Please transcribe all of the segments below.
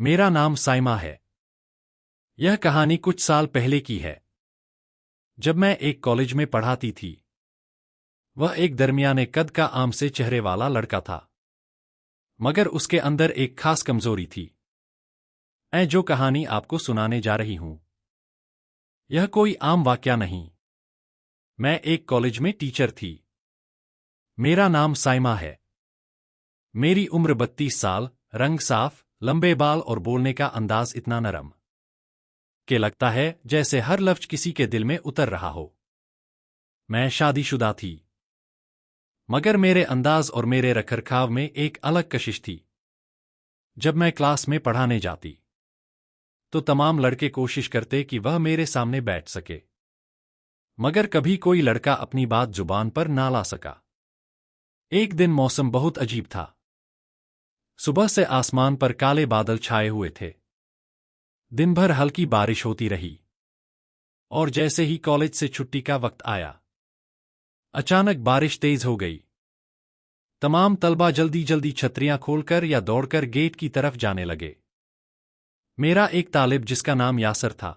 मेरा नाम साइमा है। यह कहानी कुछ साल पहले की है, जब मैं एक कॉलेज में पढ़ाती थी। वह एक दरमियाने कद का आम से चेहरे वाला लड़का था, मगर उसके अंदर एक खास कमजोरी थी। मैं जो कहानी आपको सुनाने जा रही हूं, यह कोई आम वाकया नहीं। मैं एक कॉलेज में टीचर थी। मेरा नाम साइमा है। मेरी उम्र 32 साल, रंग साफ, लंबे बाल और बोलने का अंदाज इतना नरम कि लगता है जैसे हर लफ्ज किसी के दिल में उतर रहा हो। मैं शादीशुदा थी, मगर मेरे अंदाज और मेरे रखरखाव में एक अलग कशिश थी। जब मैं क्लास में पढ़ाने जाती, तो तमाम लड़के कोशिश करते कि वह मेरे सामने बैठ सके, मगर कभी कोई लड़का अपनी बात जुबान पर ना ला सका। एक दिन मौसम बहुत अजीब था। सुबह से आसमान पर काले बादल छाए हुए थे। दिन भर हल्की बारिश होती रही, और जैसे ही कॉलेज से छुट्टी का वक्त आया, अचानक बारिश तेज हो गई। तमाम तलबा जल्दी जल्दी छतरियां खोलकर या दौड़कर गेट की तरफ जाने लगे। मेरा एक तालिब जिसका नाम यासर था,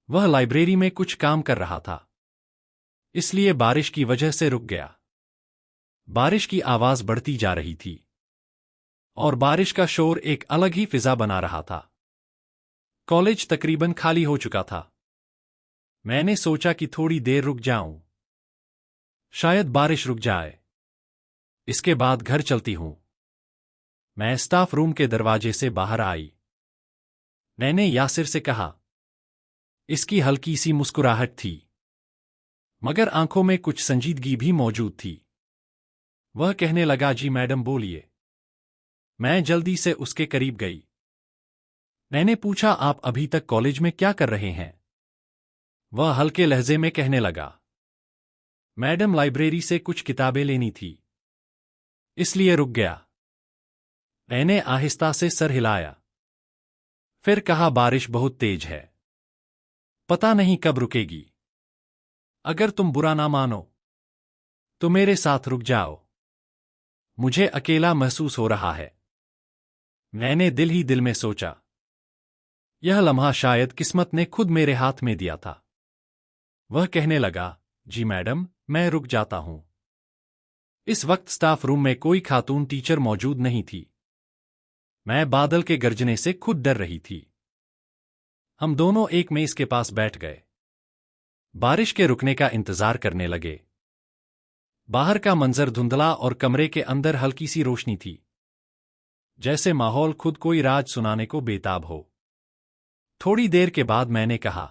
वह लाइब्रेरी में कुछ काम कर रहा था, इसलिए बारिश की वजह से रुक गया। बारिश की आवाज बढ़ती जा रही थी, और बारिश का शोर एक अलग ही फिजा बना रहा था। कॉलेज तकरीबन खाली हो चुका था। मैंने सोचा कि थोड़ी देर रुक जाऊं, शायद बारिश रुक जाए, इसके बाद घर चलती हूं। मैं स्टाफ रूम के दरवाजे से बाहर आई। मैंने यासिर से कहा। इसकी हल्की सी मुस्कुराहट थी, मगर आंखों में कुछ संजीदगी भी मौजूद थी। वह कहने लगा, जी मैडम बोलिए। मैं जल्दी से उसके करीब गई। मैंने पूछा, आप अभी तक कॉलेज में क्या कर रहे हैं? वह हल्के लहजे में कहने लगा, मैडम लाइब्रेरी से कुछ किताबें लेनी थी, इसलिए रुक गया। मैंने आहिस्ता से सर हिलाया, फिर कहा, बारिश बहुत तेज है, पता नहीं कब रुकेगी। अगर तुम बुरा ना मानो तो मेरे साथ रुक जाओ, मुझे अकेला महसूस हो रहा है। मैंने दिल ही दिल में सोचा, यह लम्हा शायद किस्मत ने खुद मेरे हाथ में दिया था। वह कहने लगा, जी मैडम, मैं रुक जाता हूं। इस वक्त स्टाफ रूम में कोई खातून टीचर मौजूद नहीं थी। मैं बादल के गरजने से खुद डर रही थी। हम दोनों एक मेज के पास बैठ गए, बारिश के रुकने का इंतजार करने लगे। बाहर का मंजर धुंधला और कमरे के अंदर हल्की सी रोशनी थी, जैसे माहौल खुद कोई राज सुनाने को बेताब हो। थोड़ी देर के बाद मैंने कहा,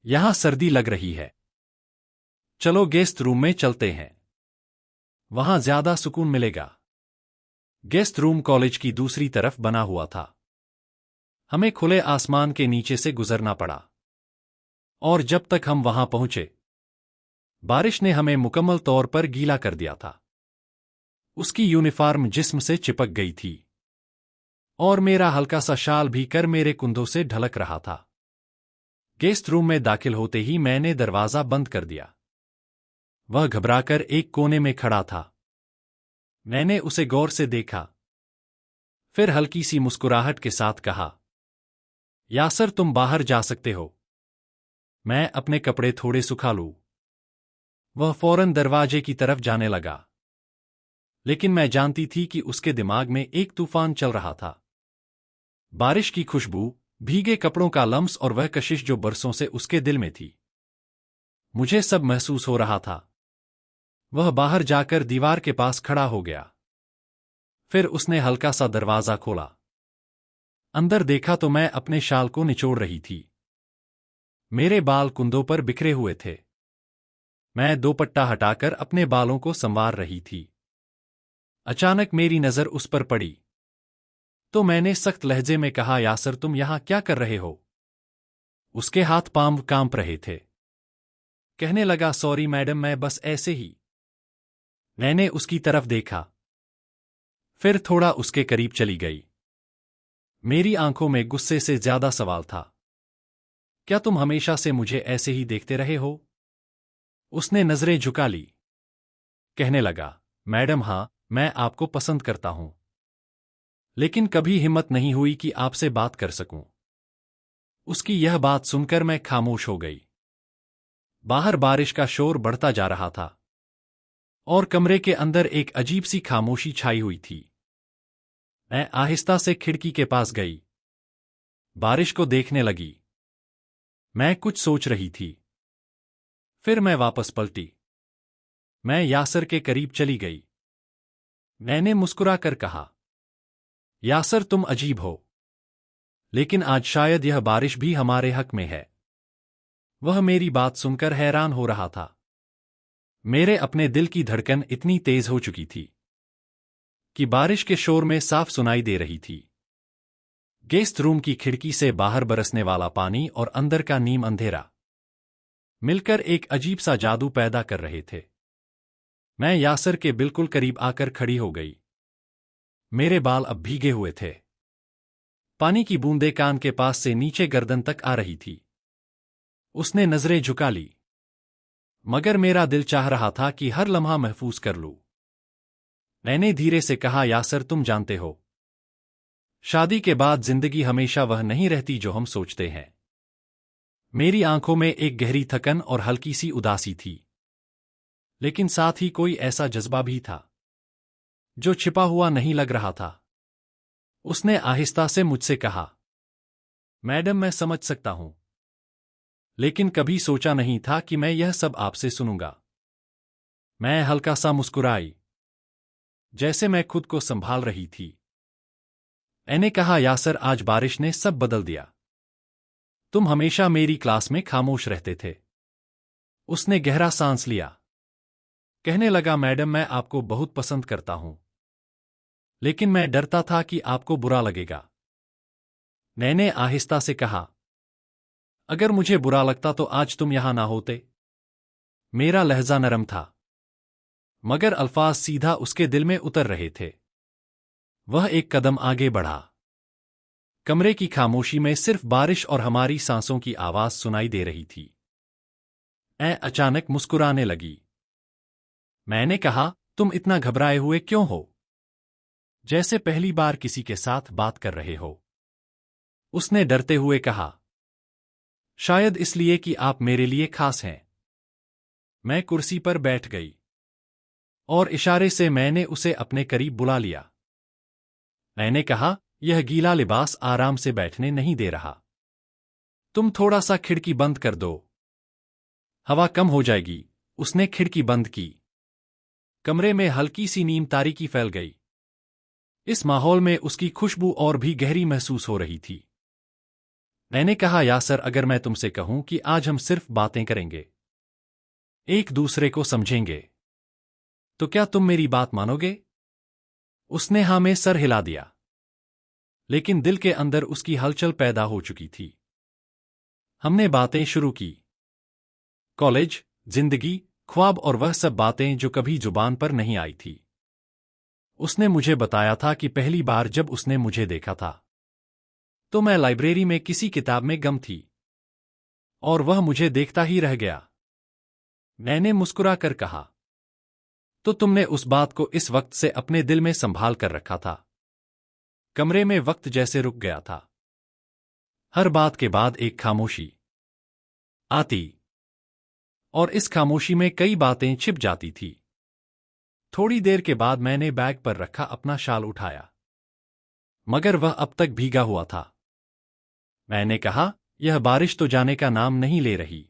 यहां सर्दी लग रही है, चलो गेस्ट रूम में चलते हैं, वहां ज्यादा सुकून मिलेगा। गेस्ट रूम कॉलेज की दूसरी तरफ बना हुआ था। हमें खुले आसमान के नीचे से गुजरना पड़ा, और जब तक हम वहां पहुंचे, बारिश ने हमें मुकम्मल तौर पर गीला कर दिया था। उसकी यूनिफॉर्म जिस्म से चिपक गई थी, और मेरा हल्का सा शाल भी कर मेरे कुंधों से ढलक रहा था। गेस्ट रूम में दाखिल होते ही मैंने दरवाजा बंद कर दिया। वह घबराकर एक कोने में खड़ा था। मैंने उसे गौर से देखा, फिर हल्की सी मुस्कुराहट के साथ कहा, यासर, तुम बाहर जा सकते हो, मैं अपने कपड़े थोड़े सुखा लूं। वह फौरन दरवाजे की तरफ जाने लगा, लेकिन मैं जानती थी कि उसके दिमाग में एक तूफान चल रहा था। बारिश की खुशबू, भीगे कपड़ों का लम्स और वह कशिश जो बरसों से उसके दिल में थी। मुझे सब महसूस हो रहा था। वह बाहर जाकर दीवार के पास खड़ा हो गया। फिर उसने हल्का सा दरवाजा खोला। अंदर देखा तो मैं अपने शाल को निचोड़ रही थी। मेरे बाल कुंधों पर बिखरे हुए थे। मैं दोपट्टा हटाकर अपने बालों को संवार रही थी। अचानक मेरी नजर उस पर पड़ी, तो मैंने सख्त लहजे में कहा, यासर, तुम यहां क्या कर रहे हो? उसके हाथ पांव कांप रहे थे। कहने लगा, सॉरी मैडम, मैं बस ऐसे ही। मैंने उसकी तरफ देखा, फिर थोड़ा उसके करीब चली गई। मेरी आंखों में गुस्से से ज्यादा सवाल था। क्या तुम हमेशा से मुझे ऐसे ही देखते रहे हो? उसने नजरें झुका ली। कहने लगा, मैडम, हां, मैं आपको पसंद करता हूं, लेकिन कभी हिम्मत नहीं हुई कि आपसे बात कर सकूं। उसकी यह बात सुनकर मैं खामोश हो गई। बाहर बारिश का शोर बढ़ता जा रहा था और कमरे के अंदर एक अजीब सी खामोशी छाई हुई थी। मैं आहिस्ता से खिड़की के पास गई, बारिश को देखने लगी। मैं कुछ सोच रही थी। फिर मैं वापस पलटी। मैं यासर के करीब चली गई। मैंने मुस्कुराकर कहा, यासर तुम अजीब हो, लेकिन आज शायद यह बारिश भी हमारे हक में है। वह मेरी बात सुनकर हैरान हो रहा था। मेरे अपने दिल की धड़कन इतनी तेज हो चुकी थी कि बारिश के शोर में साफ सुनाई दे रही थी। गेस्ट रूम की खिड़की से बाहर बरसने वाला पानी और अंदर का नीम अंधेरा मिलकर एक अजीब सा जादू पैदा कर रहे थे। मैं यासर के बिल्कुल करीब आकर खड़ी हो गई। मेरे बाल अब भीगे हुए थे। पानी की बूंदें कान के पास से नीचे गर्दन तक आ रही थी। उसने नजरें झुका ली, मगर मेरा दिल चाह रहा था कि हर लम्हा महफूज कर लूं। मैंने धीरे से कहा, यासर तुम जानते हो, शादी के बाद जिंदगी हमेशा वह नहीं रहती जो हम सोचते हैं। मेरी आंखों में एक गहरी थकन और हल्की सी उदासी थी, लेकिन साथ ही कोई ऐसा जज्बा भी था जो छिपा हुआ नहीं लग रहा था। उसने आहिस्ता से मुझसे कहा, मैडम मैं समझ सकता हूं, लेकिन कभी सोचा नहीं था कि मैं यह सब आपसे सुनूंगा। मैं हल्का सा मुस्कुराई, जैसे मैं खुद को संभाल रही थी। मैंने कहा, यासर आज बारिश ने सब बदल दिया। तुम हमेशा मेरी क्लास में खामोश रहते थे। उसने गहरा सांस लिया, कहने लगा, मैडम मैं आपको बहुत पसंद करता हूं, लेकिन मैं डरता था कि आपको बुरा लगेगा। मैंने आहिस्ता से कहा, अगर मुझे बुरा लगता तो आज तुम यहां ना होते। मेरा लहजा नरम था, मगर अल्फाज सीधा उसके दिल में उतर रहे थे। वह एक कदम आगे बढ़ा। कमरे की खामोशी में सिर्फ बारिश और हमारी सांसों की आवाज सुनाई दे रही थी। मैं अचानक मुस्कुराने लगी। मैंने कहा, तुम इतना घबराए हुए क्यों हो? जैसे पहली बार किसी के साथ बात कर रहे हो। उसने डरते हुए कहा, शायद इसलिए कि आप मेरे लिए खास हैं। मैं कुर्सी पर बैठ गई और इशारे से मैंने उसे अपने करीब बुला लिया। मैंने कहा, यह गीला लिबास आराम से बैठने नहीं दे रहा। तुम थोड़ा सा खिड़की बंद कर दो, हवा कम हो जाएगी। उसने खिड़की बंद की। कमरे में हल्की सी नीम तारीकी फैल गई। इस माहौल में उसकी खुशबू और भी गहरी महसूस हो रही थी। मैंने कहा, यासर अगर मैं तुमसे कहूं कि आज हम सिर्फ बातें करेंगे, एक दूसरे को समझेंगे, तो क्या तुम मेरी बात मानोगे? उसने हाँ में सर हिला दिया, लेकिन दिल के अंदर उसकी हलचल पैदा हो चुकी थी। हमने बातें शुरू की। कॉलेज, जिंदगी, ख्वाब और वह सब बातें जो कभी जुबान पर नहीं आई थी। उसने मुझे बताया था कि पहली बार जब उसने मुझे देखा था तो मैं लाइब्रेरी में किसी किताब में गम थी और वह मुझे देखता ही रह गया। मैंने मुस्कुराकर कहा, तो तुमने उस बात को इस वक्त से अपने दिल में संभाल कर रखा था। कमरे में वक्त जैसे रुक गया था। हर बात के बाद एक खामोशी आती और इस खामोशी में कई बातें छिप जाती थी। थोड़ी देर के बाद मैंने बैग पर रखा अपना शाल उठाया, मगर वह अब तक भीगा हुआ था। मैंने कहा, यह बारिश तो जाने का नाम नहीं ले रही।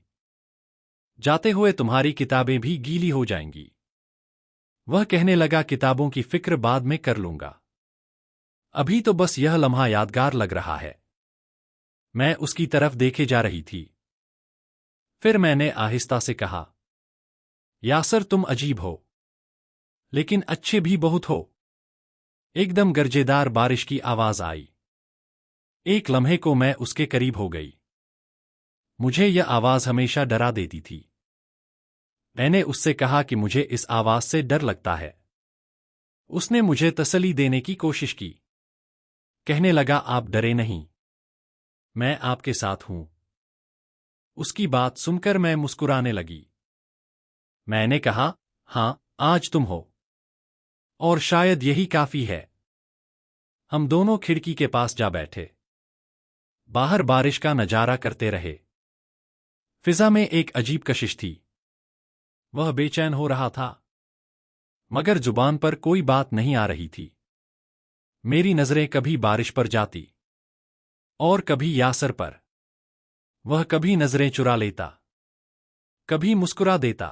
जाते हुए तुम्हारी किताबें भी गीली हो जाएंगी। वह कहने लगा, किताबों की फिक्र बाद में कर लूंगा, अभी तो बस यह लम्हा यादगार लग रहा है। मैं उसकी तरफ देखे जा रही थी। फिर मैंने आहिस्ता से कहा, यासर तुम अजीब हो, लेकिन अच्छे भी बहुत हो। एकदम गरजेदार बारिश की आवाज आई। एक लम्हे को मैं उसके करीब हो गई। मुझे यह आवाज हमेशा डरा देती थी। मैंने उससे कहा कि मुझे इस आवाज से डर लगता है। उसने मुझे तसल्ली देने की कोशिश की। कहने लगा, आप डरे नहीं, मैं आपके साथ हूं। उसकी बात सुनकर मैं मुस्कुराने लगी। मैंने कहा, हां, आज तुम हो, और शायद यही काफी है। हम दोनों खिड़की के पास जा बैठे। बाहर बारिश का नजारा करते रहे। फिजा में एक अजीब कशिश थी। वह बेचैन हो रहा था, मगर जुबान पर कोई बात नहीं आ रही थी। मेरी नजरें कभी बारिश पर जाती और कभी यासर पर। वह कभी नजरें चुरा लेता, कभी मुस्कुरा देता,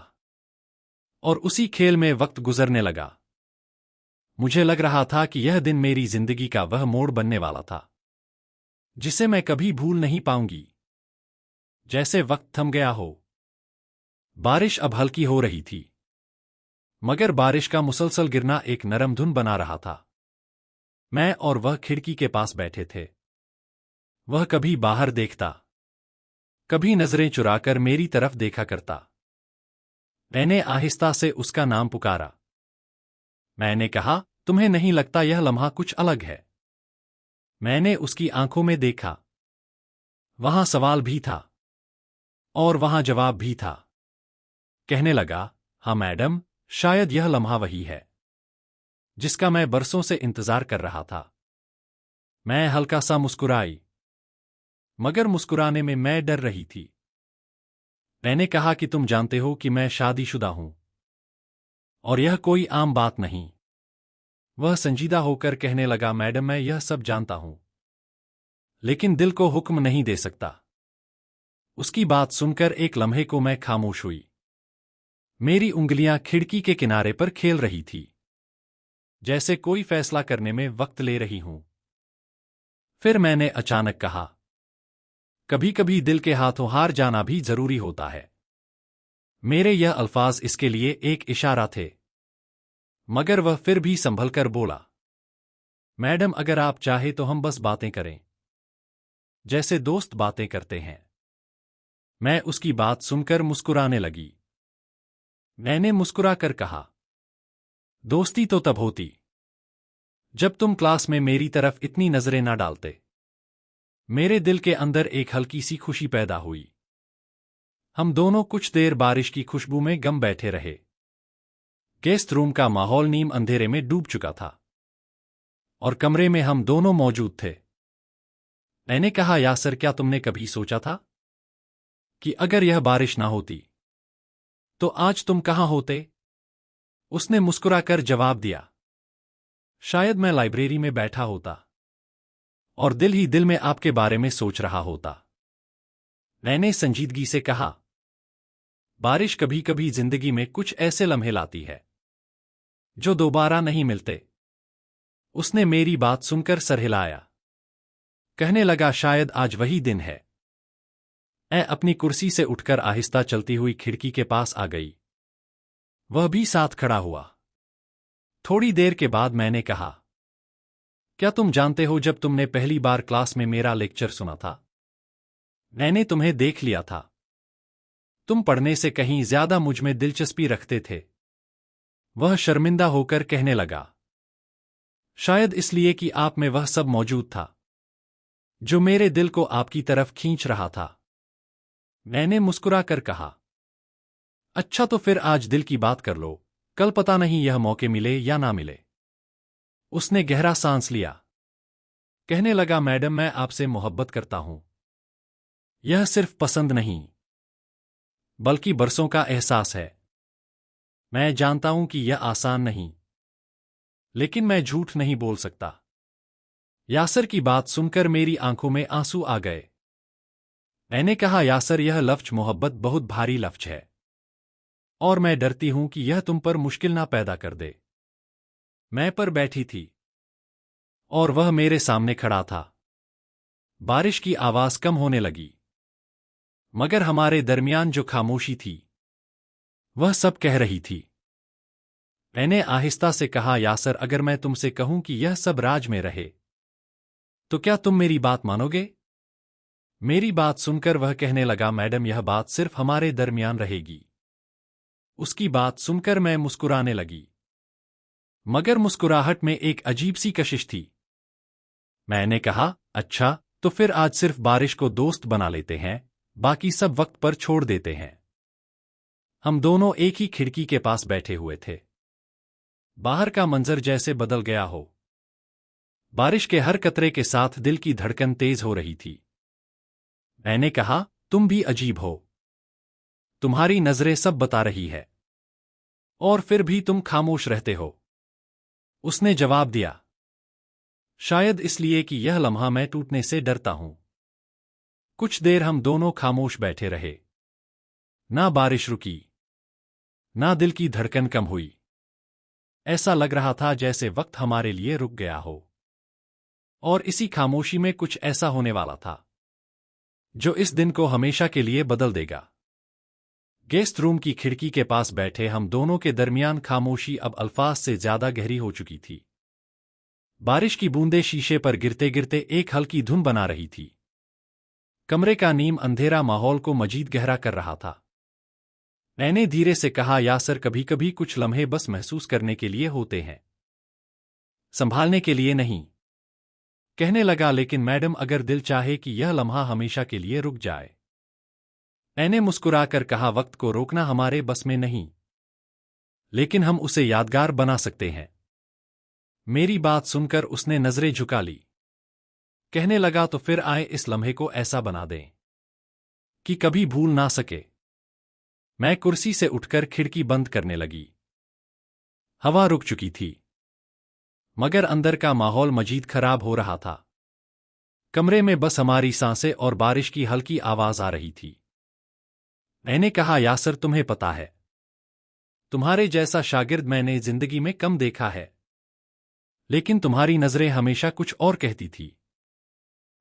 और उसी खेल में वक्त गुजरने लगा। मुझे लग रहा था कि यह दिन मेरी जिंदगी का वह मोड़ बनने वाला था जिसे मैं कभी भूल नहीं पाऊंगी। जैसे वक्त थम गया हो। बारिश अब हल्की हो रही थी, मगर बारिश का मुसलसल गिरना एक नरम धुन बना रहा था। मैं और वह खिड़की के पास बैठे थे। वह कभी बाहर देखता, कभी नजरें चुराकर मेरी तरफ देखा करता। मैंने आहिस्ता से उसका नाम पुकारा। मैंने कहा, तुम्हें नहीं लगता यह लम्हा कुछ अलग है? मैंने उसकी आंखों में देखा। वहां सवाल भी था और वहां जवाब भी था। कहने लगा, हाँ मैडम, शायद यह लम्हा वही है जिसका मैं बरसों से इंतजार कर रहा था। मैं हल्का सा मुस्कुराई, मगर मुस्कुराने में मैं डर रही थी। मैंने कहा कि तुम जानते हो कि मैं शादीशुदा हूं और यह कोई आम बात नहीं। वह संजीदा होकर कहने लगा, मैडम मैं यह सब जानता हूं, लेकिन दिल को हुक्म नहीं दे सकता। उसकी बात सुनकर एक लम्हे को मैं खामोश हुई। मेरी उंगलियां खिड़की के किनारे पर खेल रही थी, जैसे कोई फैसला करने में वक्त ले रही हूं। फिर मैंने अचानक कहा, कभी कभी दिल के हाथों हार जाना भी जरूरी होता है। मेरे यह अल्फाज इसके लिए एक इशारा थे, मगर वह फिर भी संभल कर बोला, मैडम अगर आप चाहे तो हम बस बातें करें, जैसे दोस्त बातें करते हैं। मैं उसकी बात सुनकर मुस्कुराने लगी। मैंने मुस्कुराकर कहा, दोस्ती तो तब होती जब तुम क्लास में मेरी तरफ इतनी नजरें ना डालते। मेरे दिल के अंदर एक हल्की सी खुशी पैदा हुई। हम दोनों कुछ देर बारिश की खुशबू में गम बैठे रहे। गेस्ट रूम का माहौल नीम अंधेरे में डूब चुका था और कमरे में हम दोनों मौजूद थे। मैंने कहा, यासर क्या तुमने कभी सोचा था कि अगर यह बारिश ना होती तो आज तुम कहां होते? उसने मुस्कुराकर जवाब दिया, शायद मैं लाइब्रेरी में बैठा होता और दिल ही दिल में आपके बारे में सोच रहा होता। मैंने संजीदगी से कहा, बारिश कभी कभी जिंदगी में कुछ ऐसे लम्हे लाती है जो दोबारा नहीं मिलते। उसने मेरी बात सुनकर सर हिलाया। कहने लगा, शायद आज वही दिन है। मैं अपनी कुर्सी से उठकर आहिस्ता चलती हुई खिड़की के पास आ गई। वह भी साथ खड़ा हुआ। थोड़ी देर के बाद मैंने कहा, क्या तुम जानते हो जब तुमने पहली बार क्लास में मेरा लेक्चर सुना था, मैंने तुम्हें देख लिया था। तुम पढ़ने से कहीं ज्यादा मुझ में दिलचस्पी रखते थे। वह शर्मिंदा होकर कहने लगा, शायद इसलिए कि आप में वह सब मौजूद था जो मेरे दिल को आपकी तरफ खींच रहा था। मैंने मुस्कुराकर कहा, अच्छा तो फिर आज दिल की बात कर लो, कल पता नहीं यह मौके मिले या ना मिले। उसने गहरा सांस लिया। कहने लगा, मैडम मैं आपसे मोहब्बत करता हूं। यह सिर्फ पसंद नहीं, बल्कि बरसों का एहसास है। मैं जानता हूं कि यह आसान नहीं, लेकिन मैं झूठ नहीं बोल सकता। यासर की बात सुनकर मेरी आंखों में आंसू आ गए। मैंने कहा, यासर यह लफ्ज मोहब्बत बहुत भारी लफ्ज है और मैं डरती हूं कि यह तुम पर मुश्किल ना पैदा कर दे। मैं पर बैठी थी और वह मेरे सामने खड़ा था। बारिश की आवाज कम होने लगी, मगर हमारे दरमियान जो खामोशी थी वह सब कह रही थी। मैंने आहिस्ता से कहा, यासर अगर मैं तुमसे कहूं कि यह सब राज में रहे तो क्या तुम मेरी बात मानोगे? मेरी बात सुनकर वह कहने लगा, मैडम यह बात सिर्फ हमारे दरमियान रहेगी। उसकी बात सुनकर मैं मुस्कुराने लगी, मगर मुस्कुराहट में एक अजीब सी कशिश थी। मैंने कहा, अच्छा तो फिर आज सिर्फ बारिश को दोस्त बना लेते हैं, बाकी सब वक्त पर छोड़ देते हैं। हम दोनों एक ही खिड़की के पास बैठे हुए थे। बाहर का मंजर जैसे बदल गया हो। बारिश के हर कतरे के साथ दिल की धड़कन तेज हो रही थी। मैंने कहा, तुम भी अजीब हो। तुम्हारी नजरें सब बता रही है, और फिर भी तुम खामोश रहते हो। उसने जवाब दिया, शायद इसलिए कि यह लम्हा मैं टूटने से डरता हूं। कुछ देर हम दोनों खामोश बैठे रहे। ना बारिश रुकी, ना दिल की धड़कन कम हुई। ऐसा लग रहा था जैसे वक्त हमारे लिए रुक गया हो। और इसी खामोशी में कुछ ऐसा होने वाला था जो इस दिन को हमेशा के लिए बदल देगा। गेस्ट रूम की खिड़की के पास बैठे हम दोनों के दरमियान खामोशी अब अल्फाज से ज्यादा गहरी हो चुकी थी। बारिश की बूंदें शीशे पर गिरते गिरते एक हल्की धुन बना रही थी। कमरे का नीम अंधेरा माहौल को मजीद गहरा कर रहा था। मैंने धीरे से कहा, यासर, कभी कभी कुछ लम्हे बस महसूस करने के लिए होते हैं, संभालने के लिए नहीं। कहने लगा, लेकिन मैडम, अगर दिल चाहे कि यह लम्हा हमेशा के लिए रुक जाए। मैंने मुस्कुराकर कहा, वक्त को रोकना हमारे बस में नहीं, लेकिन हम उसे यादगार बना सकते हैं। मेरी बात सुनकर उसने नजरें झुका ली। कहने लगा, तो फिर आए इस लम्हे को ऐसा बना दें कि कभी भूल ना सके। मैं कुर्सी से उठकर खिड़की बंद करने लगी। हवा रुक चुकी थी, मगर अंदर का माहौल मजीद खराब हो रहा था। कमरे में बस हमारी सांसें और बारिश की हल्की आवाज आ रही थी। मैंने कहा, यासर, तुम्हें पता है, तुम्हारे जैसा शागिर्द मैंने जिंदगी में कम देखा है, लेकिन तुम्हारी नजरें हमेशा कुछ और कहती थी।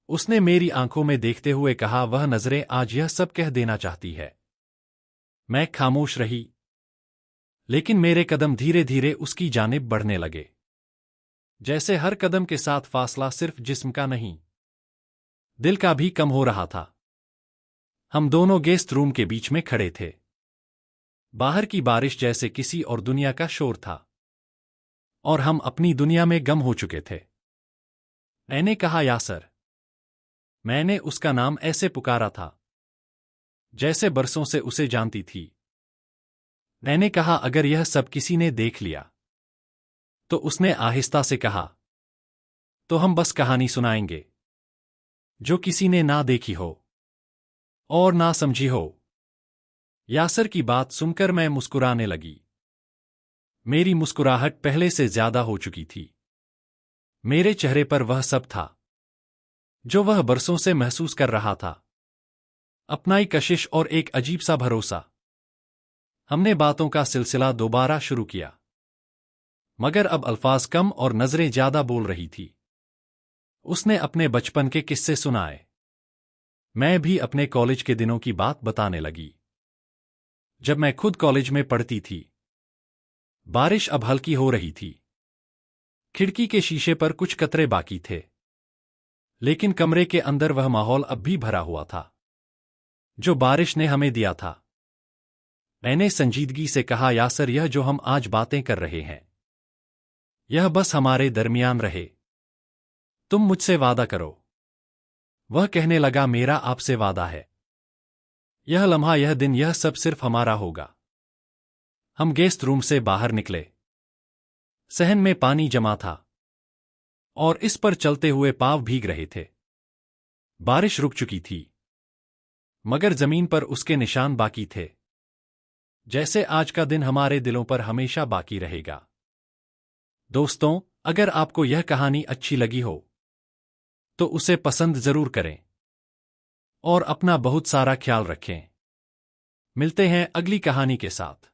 उसने मेरी आंखों में देखते हुए कहा, वह नजरें आज यह सब कह देना चाहती है। मैं खामोश रही, लेकिन मेरे कदम धीरे धीरे उसकी जानिब बढ़ने लगे, जैसे हर कदम के साथ फासला सिर्फ जिस्म का नहीं, दिल का भी कम हो रहा था। हम दोनों गेस्ट रूम के बीच में खड़े थे। बाहर की बारिश जैसे किसी और दुनिया का शोर था, और हम अपनी दुनिया में गम हो चुके थे। मैंने कहा, यासर। मैंने उसका नाम ऐसे पुकारा था जैसे बरसों से उसे जानती थी। मैंने कहा, अगर यह सब किसी ने देख लिया तो। उसने आहिस्ता से कहा, तो हम बस कहानी सुनाएंगे जो किसी ने ना देखी हो और ना समझी हो। यासर की बात सुनकर मैं मुस्कुराने लगी। मेरी मुस्कुराहट पहले से ज्यादा हो चुकी थी। मेरे चेहरे पर वह सब था जो वह बरसों से महसूस कर रहा था, अपनाई कशिश और एक अजीब सा भरोसा। हमने बातों का सिलसिला दोबारा शुरू किया, मगर अब अल्फाज कम और नजरें ज्यादा बोल रही थी। उसने अपने बचपन के किस्से सुनाए, मैं भी अपने कॉलेज के दिनों की बात बताने लगी, जब मैं खुद कॉलेज में पढ़ती थी। बारिश अब हल्की हो रही थी। खिड़की के शीशे पर कुछ कतरे बाकी थे, लेकिन कमरे के अंदर वह माहौल अब भी भरा हुआ था जो बारिश ने हमें दिया था। मैंने संजीदगी से कहा, यासर, यह जो हम आज बातें कर रहे हैं, यह बस हमारे दरमियान रहे। तुम मुझसे वादा करो। वह कहने लगा, मेरा आपसे वादा है। यह लम्हा, यह दिन, यह सब सिर्फ हमारा होगा। हम गेस्ट रूम से बाहर निकले। सहन में पानी जमा था और इस पर चलते हुए पांव भीग रहे थे। बारिश रुक चुकी थी, मगर जमीन पर उसके निशान बाकी थे, जैसे आज का दिन हमारे दिलों पर हमेशा बाकी रहेगा। दोस्तों, अगर आपको यह कहानी अच्छी लगी हो तो उसे पसंद जरूर करें और अपना बहुत सारा ख्याल रखें। मिलते हैं अगली कहानी के साथ।